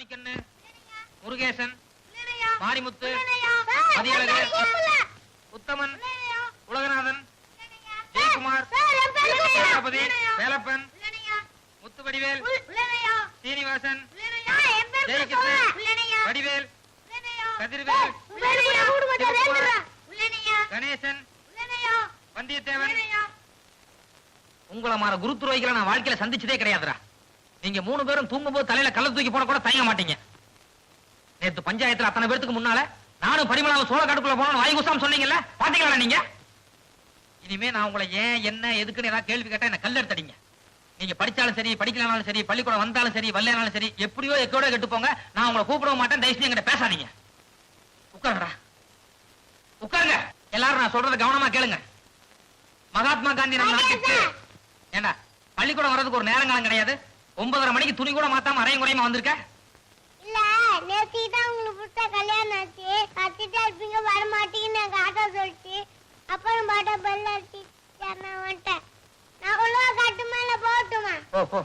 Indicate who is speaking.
Speaker 1: சாமிக்கண்ணு, முருகேசன், மாரிமுத்து, மதியழகு, உத்தமன், உலகநாதன், ஜெயக்குமார், சேனாபதி, வேலப்பன், முத்துவடிவேல், சீனிவாசன், ஜெயகிருஷ்ணன், வடிவேல், கதிர்வேல், கணேசன், வந்தியத்தேவன். உங்களை மாற குரு துரோகிகளை நான் வாழ்க்கையில சந்திச்சதே கிடையாதுடா. நீங்க 3 பேரும் தூங்கும்போது தலையில கள்ள தூக்கி போட கூட தயங்க மாட்டீங்க. நேத்து பஞ்சாயத்துல அத்தனை பேருக்கு முன்னால நானும் பரிமளாவும் சோழ காட்டுக்குள்ள போனோம் வாய்குசாம் சொன்னீங்கல்ல, பாத்தீங்களா நீங்க? இனிமே நான் உங்களை ஏன் என்ன எதுக்குன்னு ஏதாவது கேள்வி கேட்டா என்ன கல் எடுத்தடிங்க. நீங்க படிச்சாலும் சரி படிக்கலனாலும் சரி பள்ளிக்கூடம் வந்தாலும் சரி வரலனாலும் சரி எப்படியோ எக்கோட கெட்டு போங்க. நான் உங்களை கூப்பிடவும் மாட்டேன். தயவுசெய்து என்கிட்ட பேசாதீங்க. உட்காருங்கடா, உட்காருங்க. எல்லாரும் நான் சொல்றத கவனமா கேளுங்க. மகாத்மா காந்தி நம்ம நாட்டுக்கு ஏண்டா பள்ளிக்கூடம் வர்றதுக்கு ஒரு நேரங்காலம் கிடையாது. 9:30 மணிக்கு துணி கூட மாத்தாம அரையும் குறையுமா வந்திருக்க?
Speaker 2: இல்ல நேத்து தான் உங்களுக்கு புடிச்ச கல்யாணம் ஆச்சு. கத்திட்டே இருப்பீங்க வர மாட்டீங்கன்னு எனக்கு ஆட்டோ சொல்லிச்சு. அப்புறம் பாட்டா பெல் அடிச்சு நான் வந்துட்டேன். நான் உள்ள காட்டுமா இல்ல போகட்டுமா?
Speaker 1: போ போ.